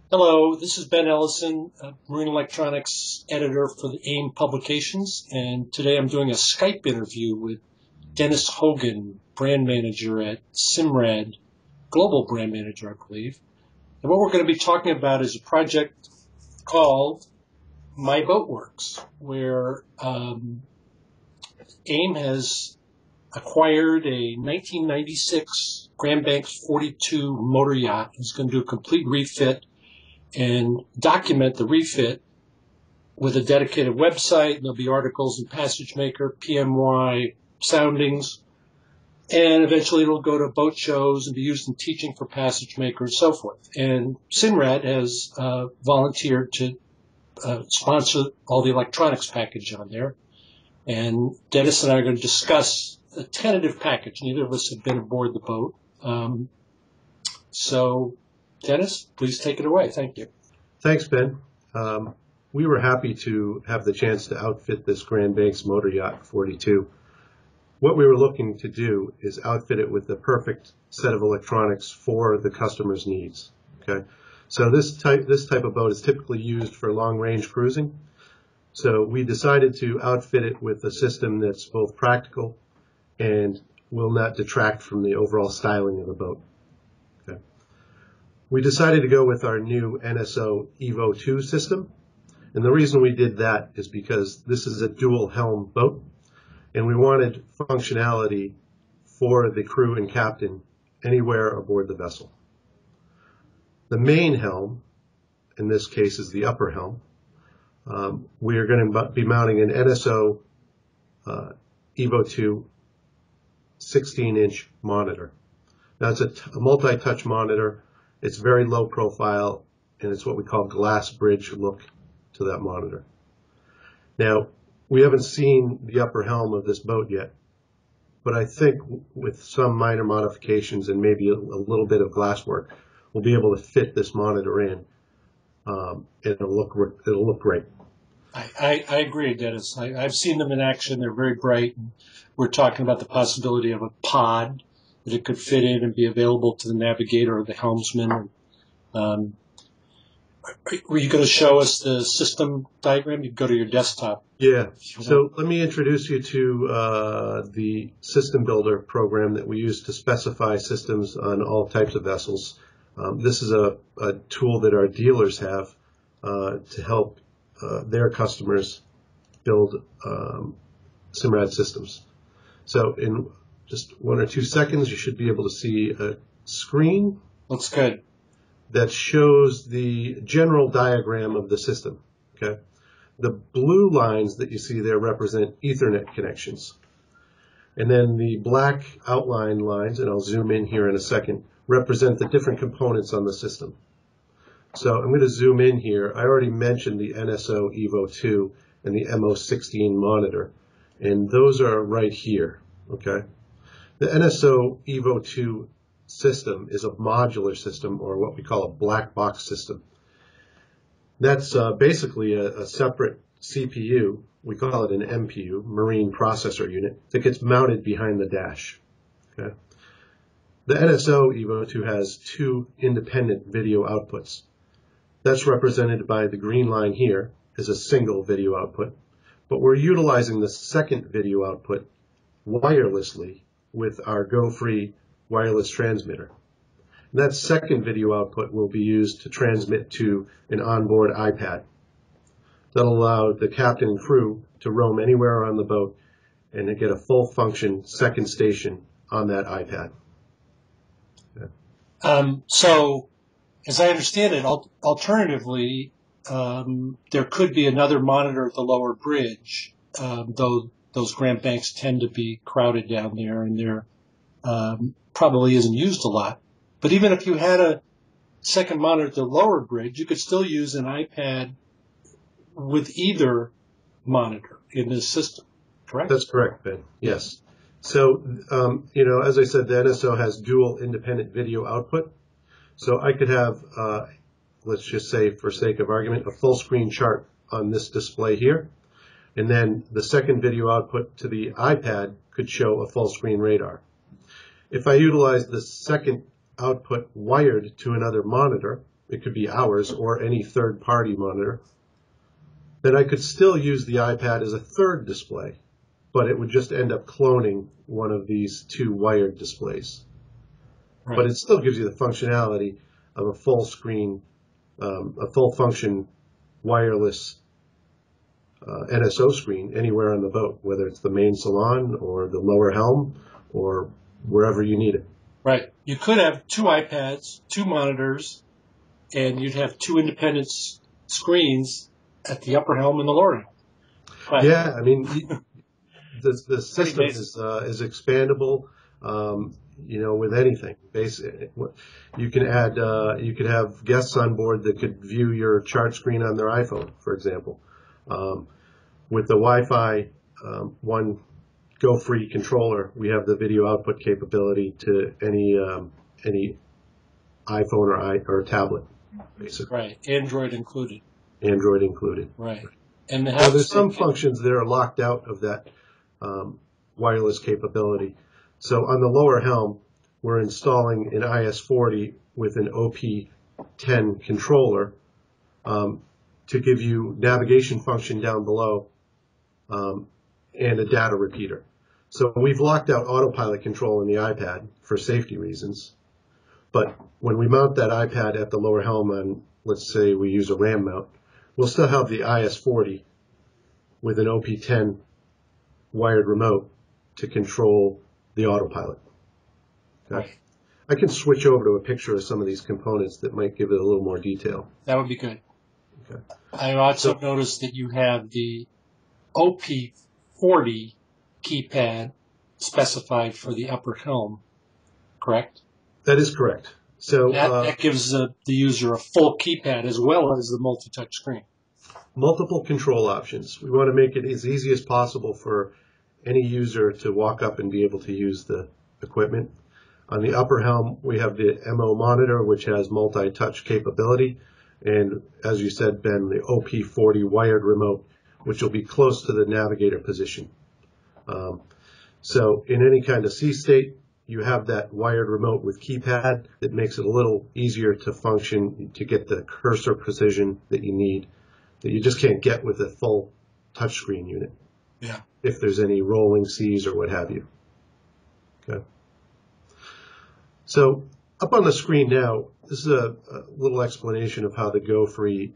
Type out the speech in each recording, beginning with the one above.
Hello, this is Ben Ellison, Marine Electronics editor for the AIM Publications, and today I'm doing a Skype interview with Dennis Hogan, brand manager at Simrad, global brand manager, I believe. And what we're going to be talking about is a project called MyBoatWorks, where AIM has acquired a 1996 Grand Banks 42 motor yacht. It's going to do a complete refit and document the refit with a dedicated website. There'll be articles in Passage Maker, PMY, soundings, and eventually it'll go to boat shows and be used in teaching for Passage Maker and so forth. And Simrad has volunteered to sponsor all the electronics package on there. And Dennis and I are going to discuss a tentative package. Neither of us have been aboard the boat. So Dennis, please take it away. Thank you. Thanks, Ben. We were happy to have the chance to outfit this Grand Banks Motor Yacht 42. What we were looking to do is outfit it with the perfect set of electronics for the customer's needs. Okay, so this type of boat is typically used for long-range cruising. So we decided to outfit it with a system that's both practical and will not detract from the overall styling of the boat. Okay. We decided to go with our new NSO Evo 2 system, and the reason we did that is because this is a dual helm boat, and we wanted functionality for the crew and captain anywhere aboard the vessel. The main helm, in this case, is the upper helm. We are going to be mounting an NSO Evo 2 16-inch monitor. Now, it's a multi-touch monitor. It's very low profile, and it's what we call glass bridge look to that monitor. Now, we haven't seen the upper helm of this boat yet, but I think with some minor modifications and maybe a little bit of glass work, we'll be able to fit this monitor in. It'll look great. I agree, Dennis. I've seen them in action. They're very bright. We're talking about the possibility of a pod that it could fit in and be available to the navigator or the helmsman. Were you going to show us the system diagram? You go to your desktop. Yeah. So let me introduce you to the system builder program that we use to specify systems on all types of vessels. This is a tool that our dealers have to help their customers build Simrad systems. So in just 1 or 2 seconds, you should be able to see a screen. Looks good. That shows the general diagram of the system. Okay. The blue lines that you see there represent Ethernet connections. And then the black outline lines, and I'll zoom in here in a second, represent the different components on the system. So I'm going to zoom in here. I already mentioned the NSO Evo 2 and the MO16 monitor, and those are right here. Okay. The NSO Evo 2 system is a modular system, or what we call a black box system. That's basically a separate CPU. We call it an MPU, Marine Processor Unit, that gets mounted behind the dash. Okay. The NSO Evo 2 has 2 independent video outputs. That's represented by the green line here as a single video output, but we're utilizing the second video output wirelessly with our Go-Free wireless transmitter. And that second video output will be used to transmit to an onboard iPad. That'll allow the captain and crew to roam anywhere on the boat and to get a full function second station on that iPad. Yeah. So, as I understand it, alternatively, there could be another monitor at the lower bridge, though those Grand Banks tend to be crowded down there, and they're probably isn't used a lot. But even if you had a second monitor at the lower bridge, you could still use an iPad with either monitor in this system, correct? That's correct, Ben. Yes. So, as I said, the NSO has dual independent video output. So I could have, let's just say for sake of argument, a full screen chart on this display here. And then the second video output to the iPad could show a full screen radar. If I utilize the second output wired to another monitor, it could be ours or any third-party monitor, then I could still use the iPad as a third display, but it would just end up cloning one of these two wired displays. Right. But it still gives you the functionality of a full screen, a full function wireless NSO screen anywhere on the boat, whether it's the main salon or the lower helm or wherever you need it. Right. You could have two iPads, two monitors, and you'd have two independent screens at the upper helm and the lower helm. But yeah, I mean, the system is expandable. With anything. Basically, you can add, you could have guests on board that could view your chart screen on their iPhone, for example. With the Wi-Fi one Go Free controller, we have the video output capability to any iPhone or tablet, basically. Right, Android included. Android included. Right. And now, there's some functions that are locked out of that wireless capability. So on the lower helm, we're installing an IS-40 with an OP10 controller to give you navigation function down below and a data repeater. So we've locked out autopilot control in the iPad for safety reasons. But when we mount that iPad at the lower helm on, let's say we use a RAM mount, we'll still have the IS-40 with an OP10 wired remote to control the autopilot. Okay. I can switch over to a picture of some of these components that might give it a little more detail. That would be good. Okay. I also noticed that you have the OP40 keypad specified for the upper helm, correct? That is correct. So that gives the user a full keypad as well as the multi-touch screen. Multiple control options. We want to make it as easy as possible for any user to walk up and be able to use the equipment. On the upper helm, we have the MO monitor, which has multi-touch capability. And as you said, Ben, the OP40 wired remote, which will be close to the navigator position. So in any kind of sea state, you have that wired remote with keypad that makes it a little easier to function, to get the cursor precision that you need, that you just can't get with a full touchscreen unit. Yeah. If there's any rolling seas or what have you. Okay. So up on the screen now, this is a little explanation of how the Go Free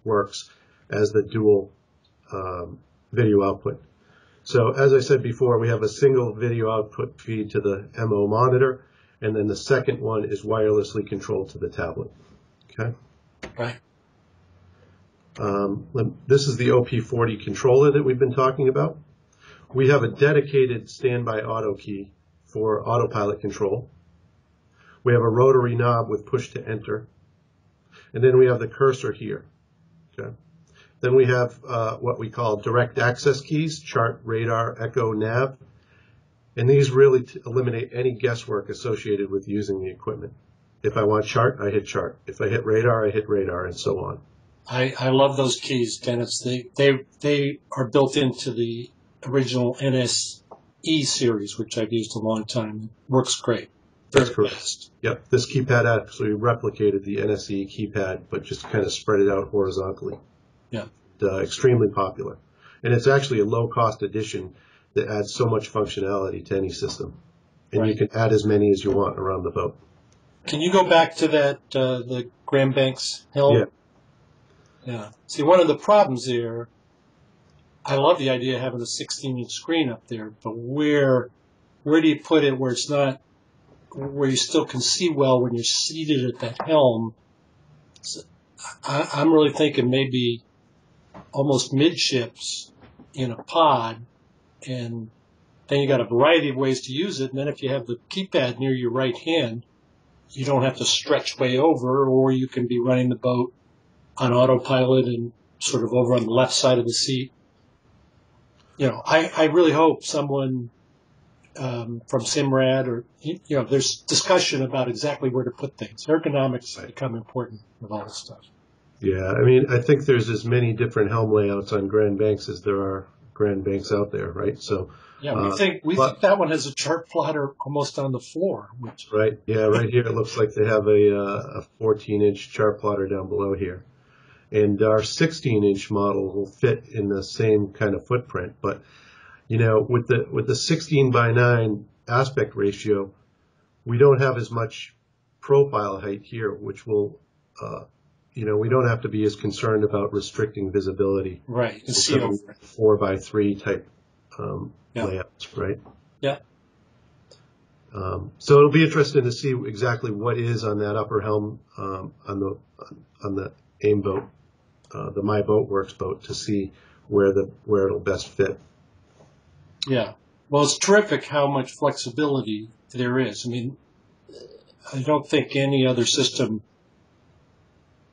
works as the dual video output. So as I said before, we have a single video output feed to the MO monitor, and then the second one is wirelessly controlled to the tablet. Okay. Right. This is the OP40 controller that we've been talking about. We have a dedicated standby auto key for autopilot control. We have a rotary knob with push to enter. And then we have the cursor here. Okay. Then we have what we call direct access keys, chart, radar, echo, nav. And these really eliminate any guesswork associated with using the equipment. If I want chart, I hit chart. If I hit radar, I hit radar, and so on. I love those keys, Dennis. They are built into the original NSE series, which I've used a long time. It works great. That's correct. Yep. This keypad actually replicated the NSE keypad, but just kind of spread it out horizontally. Yeah. Extremely popular. And it's actually a low-cost addition that adds so much functionality to any system. And right. You can add as many as you want around the boat. Can you go back to that, the Grand Banks helm? Yeah. Yeah. See, one of the problems there, I love the idea of having a 16-inch screen up there, but where do you put it where it's not, where you still can see well when you're seated at that helm? So I'm really thinking maybe almost midships in a pod, and then you got a variety of ways to use it. And then if you have the keypad near your right hand, you don't have to stretch way over, or you can be running the boat on autopilot and sort of over on the left side of the seat. You know, I really hope someone from Simrad or, you know, there's discussion about exactly where to put things. Ergonomics become important with all this stuff. Yeah, I mean, I think there's as many different helm layouts on Grand Banks as there are Grand Banks out there, right? So yeah, we think that one has a chart plotter almost on the floor. Right, yeah, right here it looks like they have a 14-inch chart plotter down below here. And our 16-inch model will fit in the same kind of footprint, but with the 16 by 9 aspect ratio, we don't have as much profile height here, which will, we don't have to be as concerned about restricting visibility. Right. And see over 4 by 3 type yeah. layouts, right? Yeah. So it'll be interesting to see exactly what is on that upper helm on the AIM boat, the MyBoatWorks boat, to see where it'll best fit. Yeah. Well, it's terrific how much flexibility there is. I mean, I don't think any other system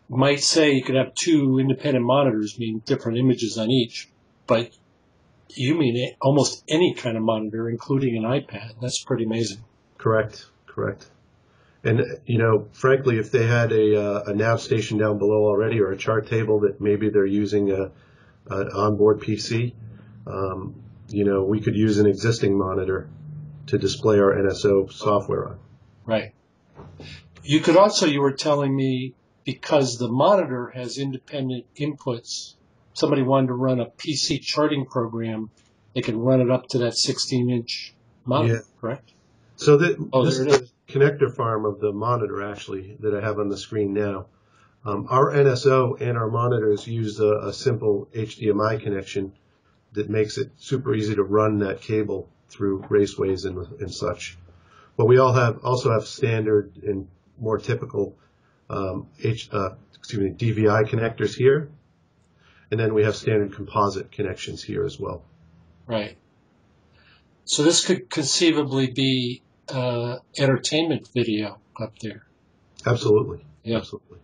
might say you could have 2 independent monitors, meaning different images on each, but you mean almost any kind of monitor, including an iPad. That's pretty amazing. Correct. And, frankly, if they had a nav station down below already, or a chart table that maybe they're using an onboard PC, we could use an existing monitor to display our NSO software on. Right. You could also, you were telling me, because the monitor has independent inputs, somebody wanted to run a PC charting program, they could run it up to that 16-inch monitor, correct? So this is the connector farm of the monitor, actually, that I have on the screen now. Our NSO and our monitors use a simple HDMI connection that makes it super easy to run that cable through raceways and such. But we also have standard and more typical DVI connectors here, and then we have standard composite connections here as well. Right. So this could conceivably be entertainment video up there. Absolutely. Yeah. Absolutely.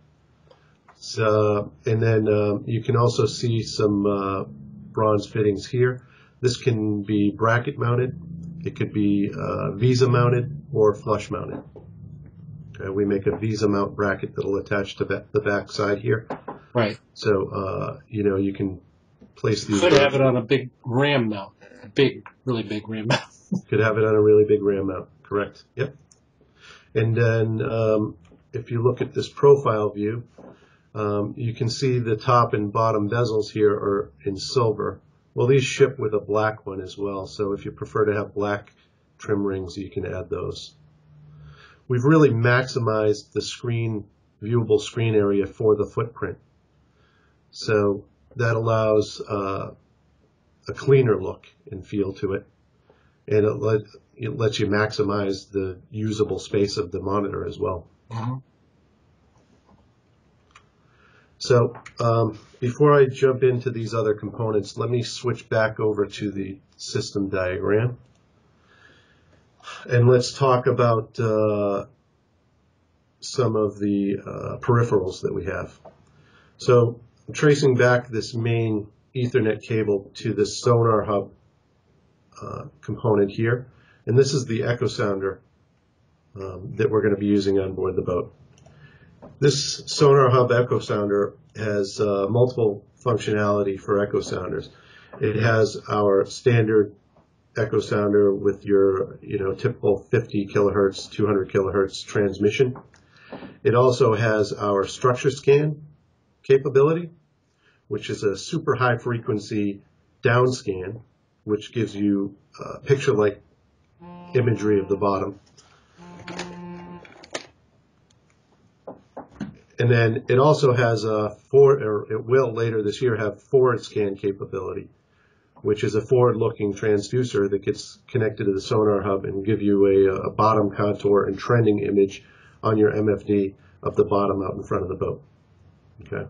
So, and then you can also see some bronze fittings here. This can be bracket mounted. It could be Visa mounted or flush mounted. Okay, we make a Visa mount bracket that'll attach to the back side here. Right. So, you can place these. Could have it on a big RAM mount. Really big RAM mount. Could have it on a really big RAM mount. Correct. Yep. And then if you look at this profile view, you can see the top and bottom bezels here are in silver. Well, these ship with a black one as well. So if you prefer to have black trim rings, you can add those. We've really maximized the viewable screen area for the footprint. So that allows a cleaner look and feel to it. And it lets you maximize the usable space of the monitor as well. Mm-hmm. So before I jump into these other components, let me switch back over to the system diagram. And let's talk about some of the peripherals that we have. So I'm tracing back this main Ethernet cable to the sonar hub component here. And this is the echo sounder that we're going to be using on board the boat. This sonar hub echo sounder has multiple functionality for echo sounders. It has our standard echo sounder with your typical 50 kilohertz, 200 kilohertz transmission. It also has our structure scan capability, which is a super high frequency down scan, which gives you picture-like imagery of the bottom. And then it also has it will later this year have forward scan capability, which is a forward-looking transducer that gets connected to the sonar hub and give you a bottom contour and trending image on your MFD of the bottom out in front of the boat. Okay.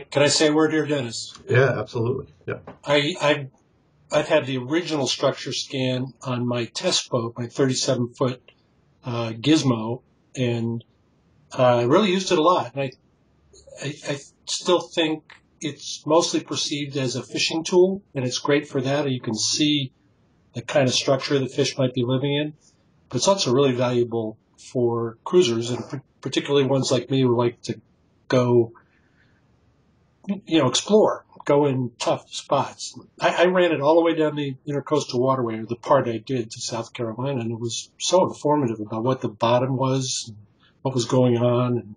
Can I say a word here, Dennis? Yeah, absolutely. Yeah. I've had the original structure scan on my test boat, my 37-foot Gizmo, and I really used it a lot. And I still think it's mostly perceived as a fishing tool, and it's great for that. You can see the kind of structure the fish might be living in. But it's also really valuable for cruisers, and particularly ones like me who like to go, explore, go in tough spots. I ran it all the way down the Intercoastal Waterway, or the part I did, to South Carolina, and it was so informative about what the bottom was, what was going on.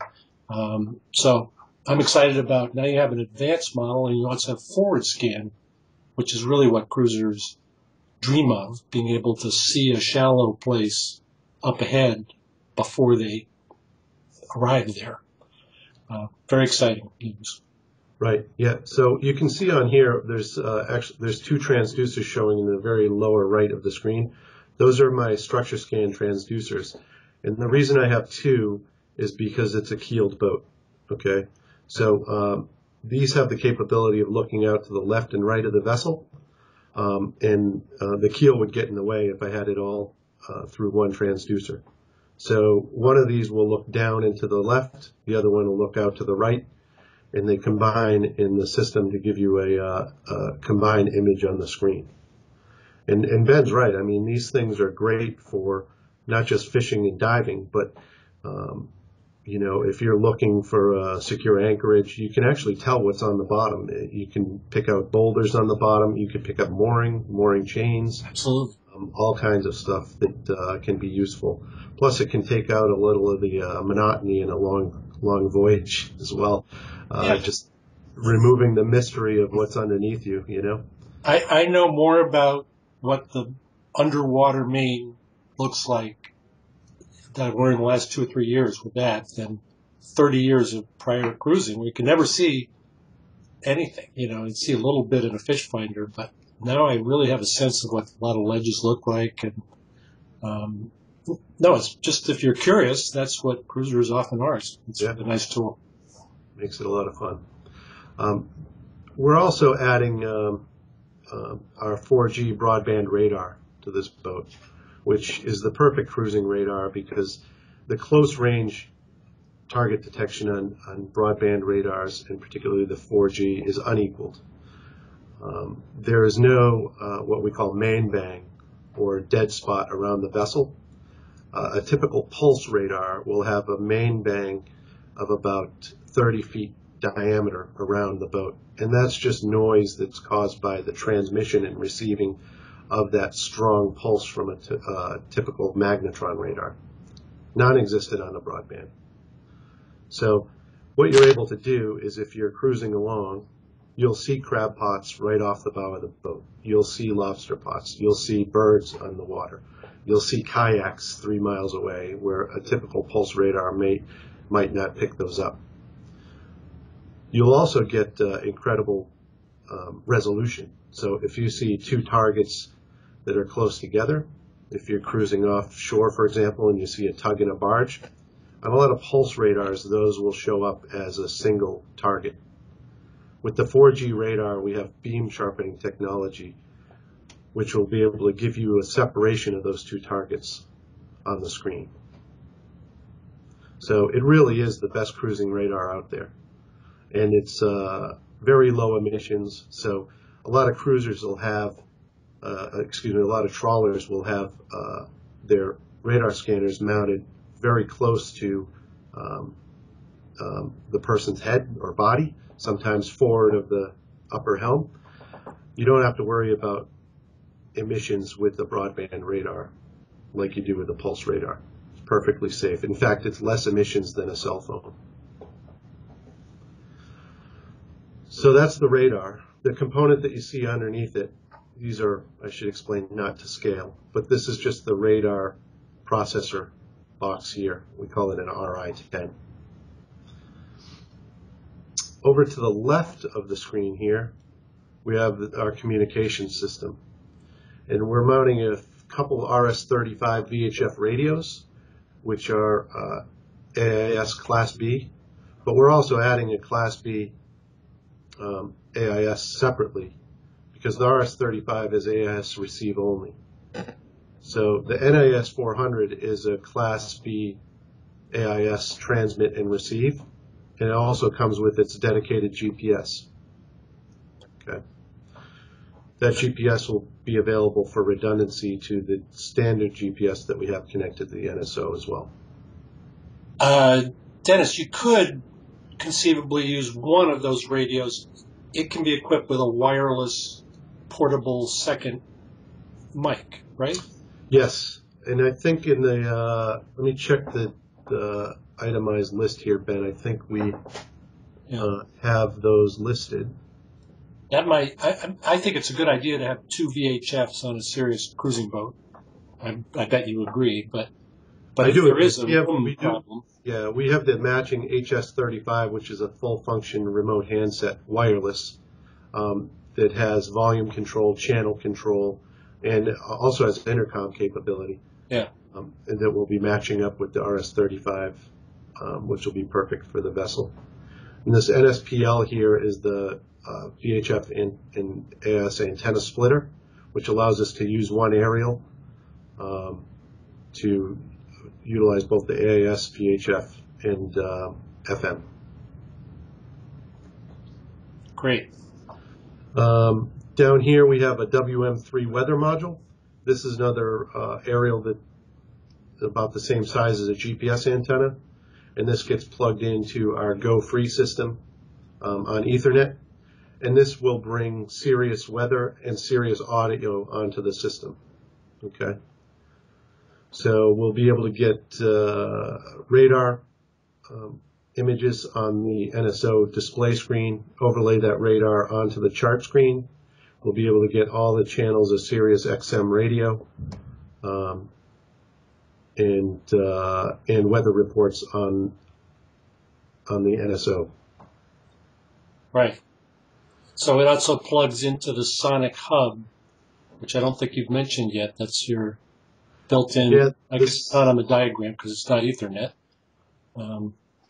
And so I'm excited about, now you have an advanced model, and you also have forward scan, which is really what cruisers dream of, being able to see a shallow place up ahead before they arrive there. Very exciting news. Right. Yeah. So you can see on here, there's two transducers showing in the very lower right of the screen. Those are my structure scan transducers. And the reason I have two is because it's a keeled boat. Okay. So these have the capability of looking out to the left and right of the vessel. And the keel would get in the way if I had it all through one transducer. So one of these will look down into the left, the other one will look out to the right, and they combine in the system to give you a combined image on the screen. And Ben's right. I mean, these things are great for not just fishing and diving, but if you're looking for a secure anchorage, you can actually tell what's on the bottom. You can pick out boulders on the bottom. You can pick up mooring chains. Absolutely. All kinds of stuff that can be useful. Plus, it can take out a little of the monotony in a long voyage as well. Just removing the mystery of what's underneath you, I know more about what the underwater main looks like that I've learned in the last 2 or 3 years with that than 30 years of prior cruising. We could never see anything, and see a little bit in a fish finder, but now I really have a sense of what a lot of ledges look like. And no, it's just, if you're curious, that's what cruisers often are. It's a nice tool. Makes it a lot of fun. We're also adding our 4G broadband radar to this boat, which is the perfect cruising radar because the close range target detection on broadband radars, and particularly the 4G, is unequaled. There is no what we call main bang or dead spot around the vessel. A typical pulse radar will have a main bang of about 30 feet diameter around the boat, and that's just noise that's caused by the transmission and receiving of that strong pulse from a typical magnetron radar. Non-existent on the broadband. So what you're able to do is, if you're cruising along, you'll see crab pots right off the bow of the boat. You'll see lobster pots. You'll see birds on the water. You'll see kayaks 3 miles away where a typical pulse radar might not pick those up. You'll also get incredible resolution. So if you see two targets that are close together, if you're cruising offshore, for example, and you see a tug and a barge, on a lot of pulse radars, those will show up as a single target. With the 4G radar, we have beam sharpening technology, which will be able to give you a separation of those two targets on the screen. So it really is the best cruising radar out there. And it's very low emissions. So a lot of cruisers will have, a lot of trawlers will have their radar scanners mounted very close to the person's head or body, sometimes forward of the upper helm. You don't have to worry about emissions with the broadband radar like you do with the pulse radar. It's perfectly safe. In fact, it's less emissions than a cell phone. So that's the radar. The component that you see underneath it, these are, I should explain, not to scale, but this is just the radar processor box here. We call it an RI-10. Over to the left of the screen here, we have our communication system. And we're mounting a couple RS-35 VHF radios, which are AIS Class B, but we're also adding a Class B AIS separately, because the RS-35 is AIS receive only. So the NIS 400 is a Class B AIS transmit and receive, and it also comes with its dedicated GPS. Okay. That GPS will be available for redundancy to the standard GPS that we have connected to the NSO as well. Dennis, you could conceivably use one of those radios it can be equipped with a wireless portable second mic, right? Yes, and I think in the let me check the itemized list here, Ben. I think we have those listed. That might. I think it's a good idea to have two VHFs on a serious cruising boat. I bet you agree, but if there is a room problem. Yeah, we have the matching HS35, which is a full-function remote handset, wireless, that has volume control, channel control, and also has intercom capability. Yeah. And that will be matching up with the RS35, which will be perfect for the vessel. And this NSPL here is the VHF and AS antenna splitter, which allows us to use one aerial to utilize both the AAS, VHF, and FM. Great. Down here we have a WM3 weather module. This is another aerial that about the same size as a GPS antenna, and this gets plugged into our Go Free system on Ethernet, and this will bring serious weather and serious audio onto the system. Okay. So we'll be able to get radar images on the NSO display screen, overlay that radar onto the chart screen. We'll be able to get all the channels of Sirius XM radio and weather reports on the NSO. Right. So it also plugs into the Sonic Hub, which I don't think you've mentioned yet. That's your built-in. Yeah, I guess it's not on the diagram because it's not Ethernet.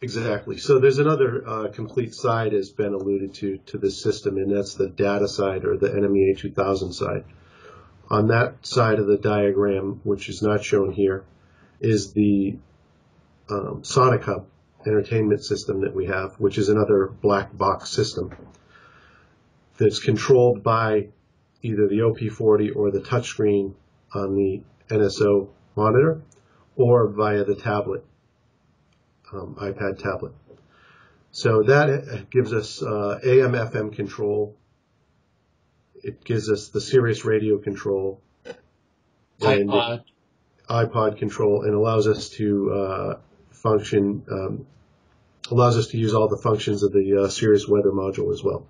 Exactly. So there's another complete side, as Ben alluded to this system, and that's the data side, or the NMEA 2000 side. On that side of the diagram, which is not shown here, is the Sonic Hub entertainment system that we have, which is another black box system that's controlled by either the OP40 or the touchscreen on the NSO monitor, or via the tablet, iPad tablet. So that gives us AM/FM control. It gives us the Sirius radio control, and iPod control, and allows us to allows us to use all the functions of the Sirius weather module as well.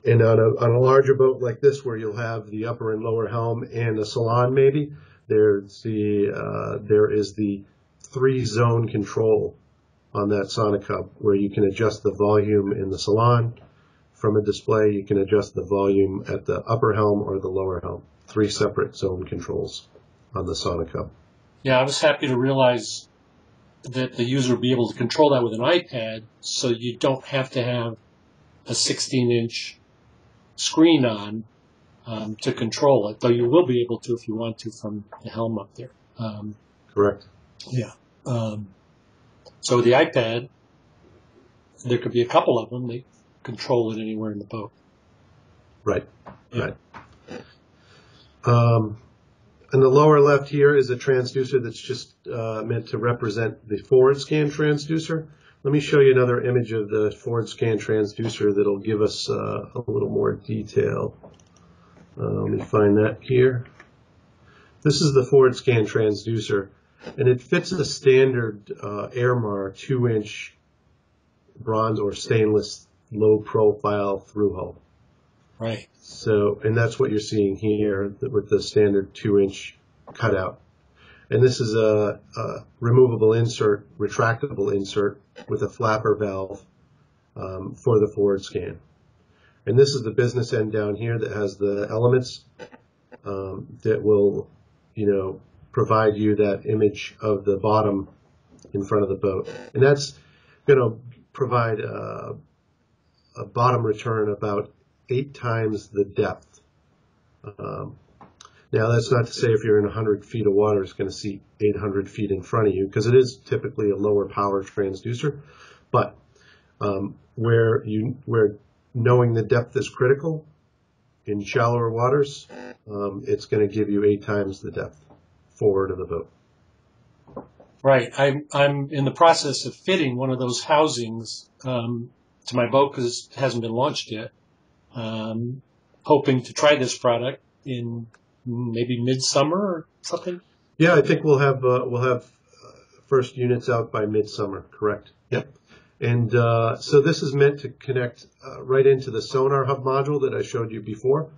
And on a larger boat like this, where you'll have the upper and lower helm and a salon, maybe there is the 3-zone control on that Sonic Hub, where you can adjust the volume in the salon from a display. You can adjust the volume at the upper helm or the lower helm. 3 separate zone controls on the Sonic Hub. Yeah, I was happy to realize that the user will be able to control that with an iPad, so you don't have to have a 16-inch screen on to control it, though you will be able to if you want to from the helm up there. Correct. Yeah. So with the iPad, there could be a couple of them. They control it anywhere in the boat. Right. Yeah. Right. In the lower left here is a transducer that's just meant to represent the forward scan transducer. Let me show you another image of the forward scan transducer that'll give us a little more detail. Let me find that here. This is the forward scan transducer, and it fits a standard Airmar 2-inch bronze or stainless low profile through hull. Right. So, and that's what you're seeing here with the standard 2-inch cutout. And this is a removable insert, retractable insert with a flapper valve for the forward scan. And this is the business end down here that has the elements that will, provide you that image of the bottom in front of the boat. And that's going to provide a bottom return about 8 times the depth. Now, that's not to say if you're in 100 feet of water, it's going to see 800 feet in front of you, because it is typically a lower power transducer. But where knowing the depth is critical in shallower waters, it's going to give you 8 times the depth forward of the boat. Right. I'm in the process of fitting one of those housings to my boat because it hasn't been launched yet. Hoping to try this product in maybe midsummer or something. Yeah, I think we'll have first units out by midsummer. Correct. Yep. And so this is meant to connect right into the sonar hub module that I showed you before,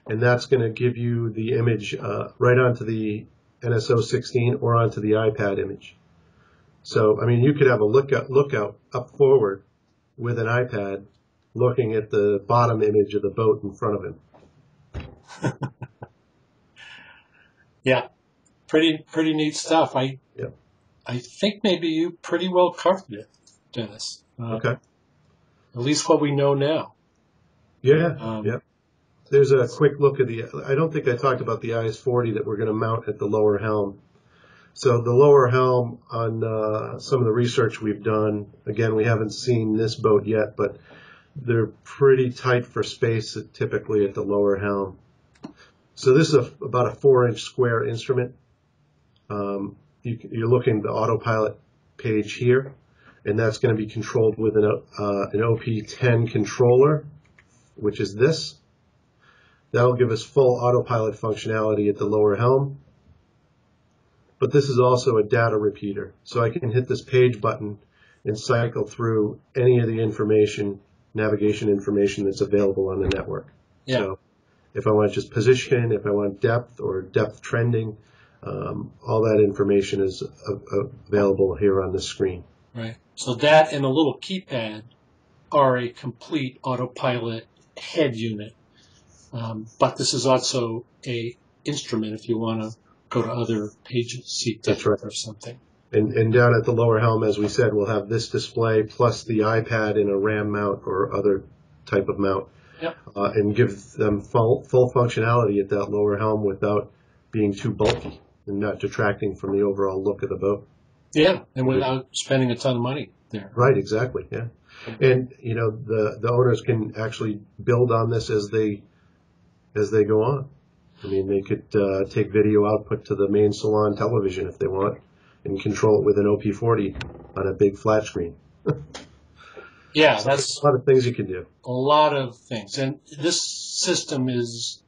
and that's going to give you the image right onto the NSO 16 or onto the iPad image. So, I mean, you could have a lookout up forward with an iPad looking at the bottom image of the boat in front of him. Yeah, pretty neat stuff. I think maybe you pretty well covered it, Dennis. Okay. At least what we know now. Yeah. Yeah. There's a quick look at I don't think I talked about the IS-40 that we're going to mount at the lower helm. So the lower helm, on some of the research we've done, again, we haven't seen this boat yet, but they're pretty tight for space typically at the lower helm. So this is about a 4-inch square instrument. You're looking at the autopilot page here, and that's going to be controlled with an OP10 controller, which is this. That'll give us full autopilot functionality at the lower helm. But this is also a data repeater. So I can hit this page button and cycle through any of the navigation information that's available on the network. Yeah. So if I want just position, if I want depth or depth trending, all that information is available here on the screen. Right. So that and a little keypad are a complete autopilot head unit. But this is also a instrument if you want to go to other pages, see That's right. or something. And down at the lower helm, as we said, we'll have this display plus the iPad in a RAM mount or other type of mount. Yep. And give them full functionality at that lower helm without being too bulky and not detracting from the overall look of the boat. Yeah, and without spending a ton of money there. Right, exactly, yeah. And, you know, the owners can actually build on this as they go on. I mean, they could take video output to the main salon television if they want and control it with an OP40 on a big flat screen. Yeah, so that's a lot of things you can do. A lot of things. And this system is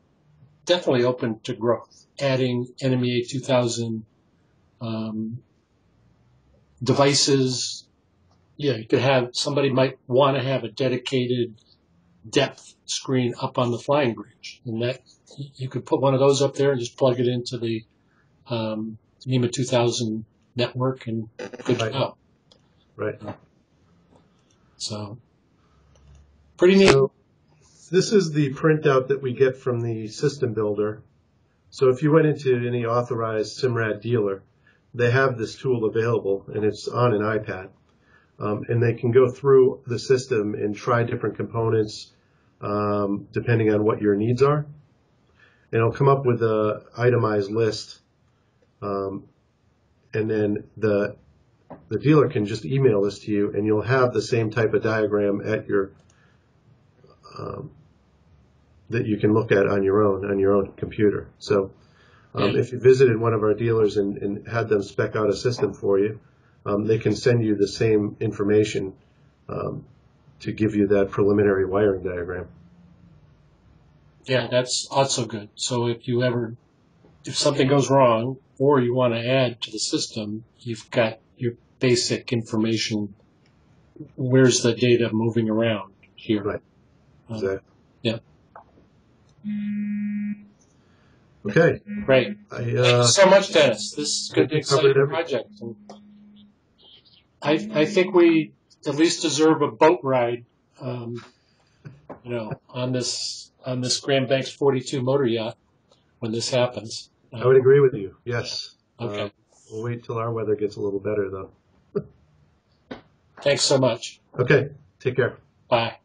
definitely open to growth, adding NMEA 2000 devices. Yeah, you could have, somebody might want to have a dedicated depth screen up on the flying bridge. And that you could put one of those up there and just plug it into the NEMA 2000 network and good to go. Right. So, pretty neat. So, this is the printout that we get from the system builder. So if you went into any authorized Simrad dealer, they have this tool available, and it's on an iPad. And they can go through the system and try different components depending on what your needs are. And it'll come up with an itemized list. And then the dealer can just email this to you, and you'll have the same type of diagram at your that you can look at on your own computer. So if you visited one of our dealers and had them spec out a system for you, they can send you the same information to give you that preliminary wiring diagram. Yeah, that's also good. So if something goes wrong or you want to add to the system, you've got your basic information. Where's the data moving around here? Right. Exactly. Yeah. Okay. Great. Thank you so much, Dennis. This is going to be an exciting project. And I think we at least deserve a boat ride, on this Grand Banks 42 motor yacht when this happens. I would agree with you. Yes. Okay. We'll wait till our weather gets a little better, though. Thanks so much. Okay. Take care. Bye.